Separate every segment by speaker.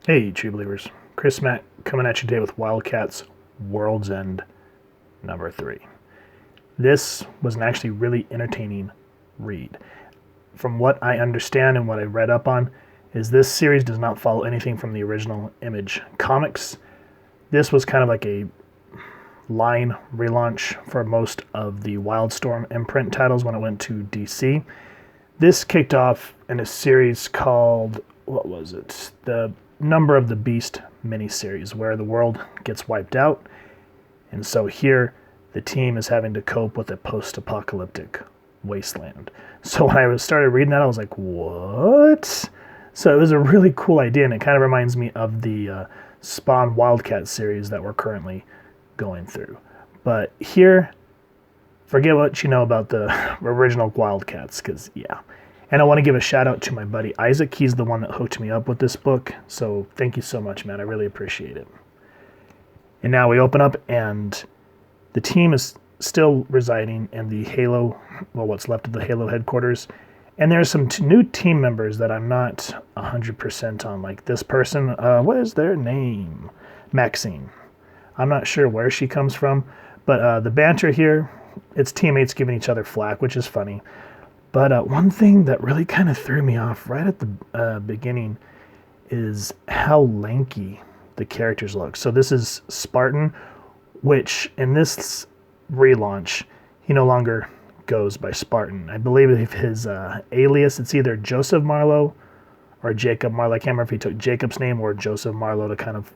Speaker 1: Hey, True Believers. Chris Mack coming at you today with Wildcats World's End number 3. This was an actually really entertaining read. From what I understand and what I read up on, is this series does not follow anything from the original Image comics. This was kind of like a line relaunch for most of the Wildstorm imprint titles when it went to DC. This kicked off in a series called, what was it? The Number of the Beast miniseries, where the world gets wiped out. And so here, the team is having to cope with a post-apocalyptic wasteland. So when I started reading that, I was like, what? So it was a really cool idea, and it kind of reminds me of the Spawn Wildcat series that we're currently going through. But here, forget what you know about the original Wildcats, because, yeah. And I want to give a shout out to my buddy Isaac. He's the one that hooked me up with this book. So thank you so much, man. I really appreciate it. And now we open up, and the team is still residing in the Halo, well, what's left of the Halo headquarters. And there's some new team members that I'm not 100% on. Like this person, what is their name? Maxine. I'm not sure where she comes from. But the banter here, it's teammates giving each other flack, which is funny. But one thing that really kind of threw me off right at the beginning is how lanky the characters look. So this is Spartan, which in this relaunch, he no longer goes by Spartan. I believe his alias, it's either Joseph Marlowe or Jacob Marlowe. I can't remember if he took Jacob's name or Joseph Marlowe to kind of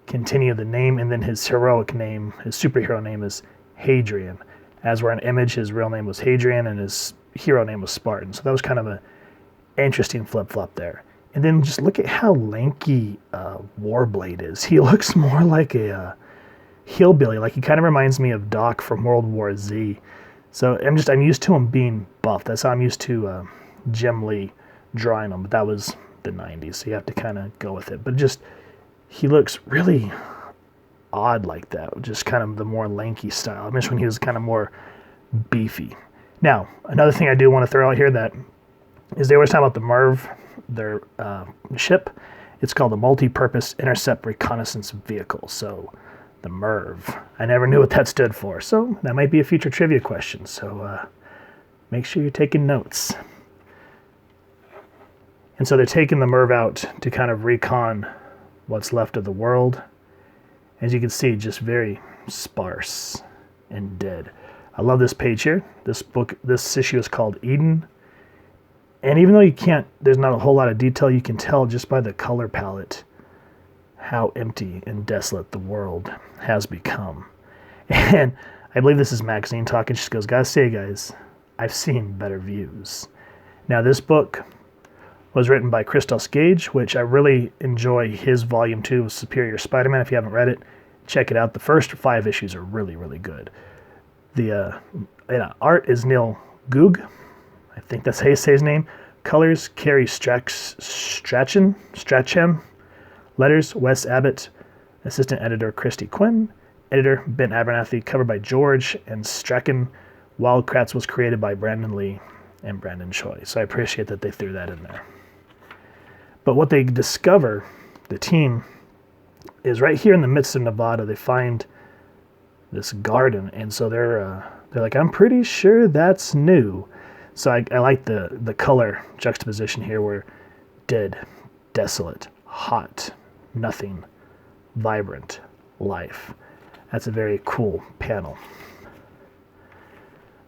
Speaker 1: continue the name. And then his heroic name, his superhero name is Hadrian. As we're in Image, his real name was Hadrian and his hero name was Spartan. So that was kind of an interesting flip-flop there. And then just look at how lanky Warblade is. He looks more like a hillbilly. Like he kind of reminds me of Doc from World War Z. So I'm used to him being buff. That's how I'm used to Jim Lee drawing him. But that was the 90s, so you have to kind of go with it. But just, he looks really odd like that. Just kind of the more lanky style. I miss when he was kind of more beefy. Now, another thing I do want to throw out here that is they always talk about the MERV, their ship. It's called the Multi-Purpose Intercept Reconnaissance Vehicle. So the MERV. I never knew what that stood for. So that might be a future trivia question. So make sure you're taking notes. And so they're taking the MERV out to kind of recon what's left of the world. As you can see, just very sparse and dead. I love this page here. This issue is called Eden. And even though there's not a whole lot of detail, you can tell just by the color palette how empty and desolate the world has become. And I believe this is Maxine talking. She goes, gotta say, guys, I've seen better views. Now, this book was written by Christos Gage, which I really enjoy his volume 2 of Superior Spider-Man. If you haven't read it, check it out. The first 5 issues are really, really good. The art is Neil Goog. I think that's how you say his name. Colors, Carrie Strachan. Letters, Wes Abbott. Assistant editor, Christy Quinn. Editor, Ben Abernathy. Covered by George and Strachan. Wildcats was created by Brandon Lee and Brandon Choi. So I appreciate that they threw that in there. But what they discover, the team, is right here in the midst of Nevada. They find this garden, and so they're like, I'm pretty sure that's new. So I like the color juxtaposition here, where dead, desolate, hot, nothing, vibrant, life. That's a very cool panel.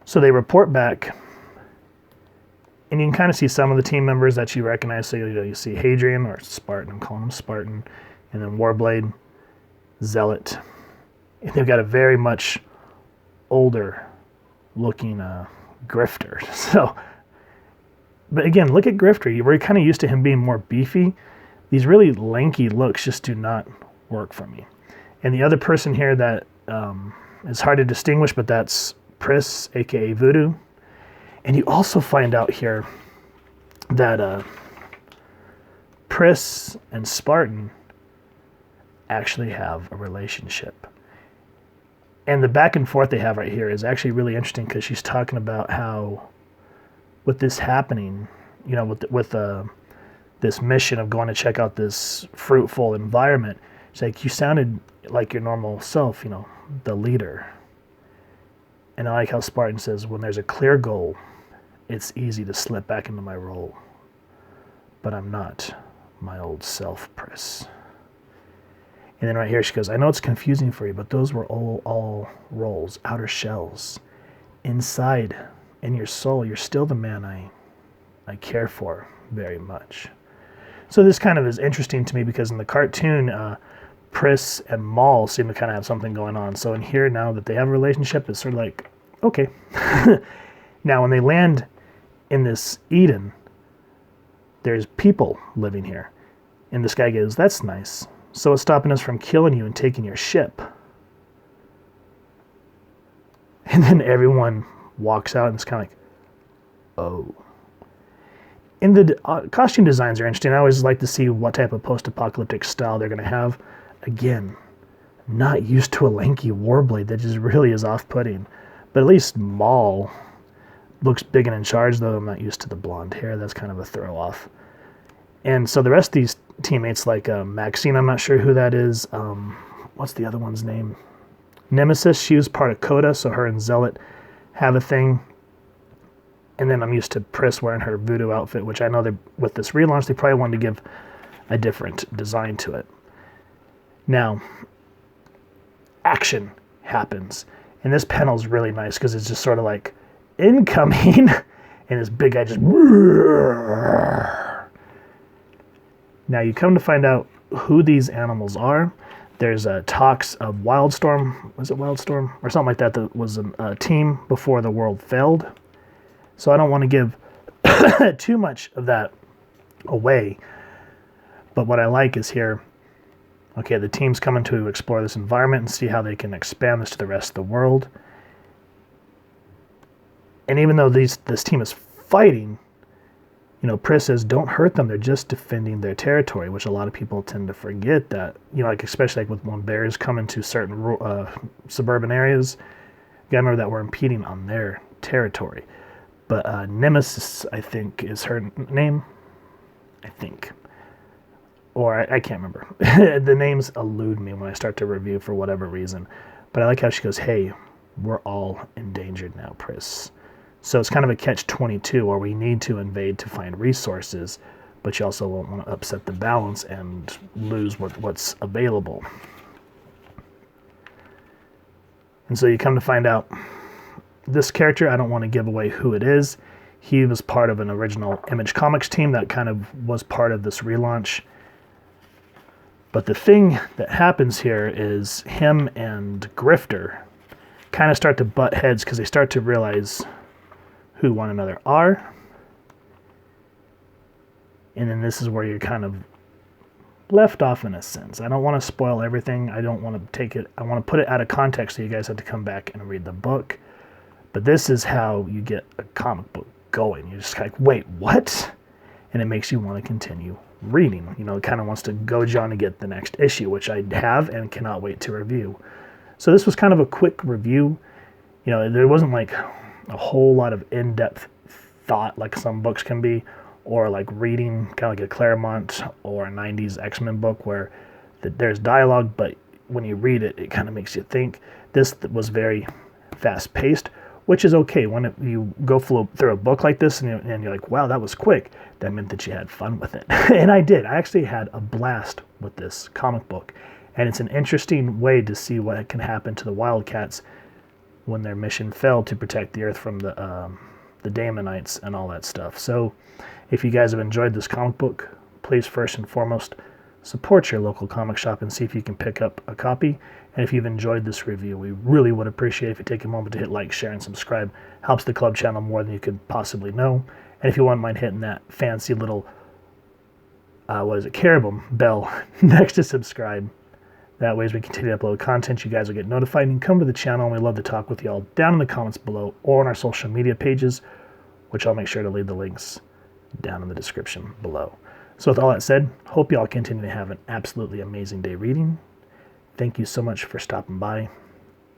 Speaker 1: So they report back, and you can kind of see some of the team members that you recognize. So you see Hadrian, or Spartan, I'm calling him Spartan, and then Warblade, Zealot. And they've got a very much older looking Grifter. So, but again, look at Grifter. We're kind of used to him being more beefy. These really lanky looks just do not work for me. And the other person here that is hard to distinguish, but that's Pris, aka Voodoo. And you also find out here that Pris and Spartan actually have a relationship. And the back and forth they have right here is actually really interesting, because she's talking about how with this happening, with this mission of going to check out this fruitful environment. She's like, you sounded like your normal self, you know, the leader. And I like how Spartan says, when there's a clear goal, it's easy to slip back into my role. But I'm not my old self, Pris. And then right here she goes, I know it's confusing for you, but those were all roles, outer shells. Inside, in your soul, you're still the man I care for very much. So this kind of is interesting to me because in the cartoon, Pris and Maul seem to kind of have something going on. So in here, now that they have a relationship, it's sort of like, okay. Now when they land in this Eden, there's people living here. And this guy goes, that's nice. So it's stopping us from killing you and taking your ship. And then everyone walks out and it's kind of like, oh. And the costume designs are interesting. I always like to see what type of post-apocalyptic style they're going to have. Again, not used to a lanky warblade that just really is off-putting. But at least Maul looks big and in charge, though I'm not used to the blonde hair. That's kind of a throw-off. And so the rest of these teammates, like Maxine, I'm not sure who that is. What's the other one's name? Nemesis, she was part of Coda, so her and Zealot have a thing. And then I'm used to Pris wearing her voodoo outfit, which I know that with this relaunch, they probably wanted to give a different design to it. Now, action happens. And this panel's really nice because it's just sort of like incoming. And this big guy just... Now you come to find out who these animals are. There's talks of Wildstorm. Was it Wildstorm? Or something like that. That was a team before the world failed. So I don't want to give too much of that away. But what I like is here, okay, the team's coming to explore this environment and see how they can expand this to the rest of the world. And even though this team is fighting, you know, Pris says, don't hurt them. They're just defending their territory, which a lot of people tend to forget that, you know, like especially like with when bears come into certain suburban areas, you gotta remember that we're impeding on their territory. But Nemesis, I think, is her name. I think. Or I can't remember. The names elude me when I start to review for whatever reason. But I like how she goes, hey, we're all endangered now, Pris. So it's kind of a catch-22 where we need to invade to find resources, but you also won't want to upset the balance and lose what's available. And so you come to find out this character, I don't want to give away who it is. He was part of an original Image Comics team that kind of was part of this relaunch. But the thing that happens here is him and Grifter kind of start to butt heads because they start to realize who one another are. And then this is where you're kind of left off in a sense. I don't want to spoil everything. I don't want to take it. I want to put it out of context so you guys have to come back and read the book. But this is how you get a comic book going. You're just like, wait, what? And it makes you want to continue reading. You know, it kind of wants to goad you on to get the next issue, which I have and cannot wait to review. So this was kind of a quick review. You know, there wasn't like a whole lot of in-depth thought like some books can be, or like reading kind of like a Claremont or a 90s X-Men book where there's dialogue, but when you read it, it kind of makes you think. This was very fast-paced, which is okay. When you go through a book like this and you're like, wow, that was quick, that meant that you had fun with it. And I did. I actually had a blast with this comic book. And it's an interesting way to see what can happen to the Wildcats when their mission failed to protect the Earth from the Daemonites and all that stuff. So if you guys have enjoyed this comic book, please first and foremost support your local comic shop and see if you can pick up a copy. And if you've enjoyed this review, we really would appreciate if you take a moment to hit like, share, and subscribe. Helps the club channel more than you could possibly know. And if you wouldn't mind hitting that fancy little, caribou bell next to subscribe. That way, as we continue to upload content, you guys will get notified and come to the channel. And we love to talk with y'all down in the comments below or on our social media pages, which I'll make sure to leave the links down in the description below. So with all that said, hope y'all continue to have an absolutely amazing day reading. Thank you so much for stopping by,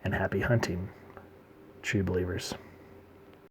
Speaker 1: and happy hunting, true believers.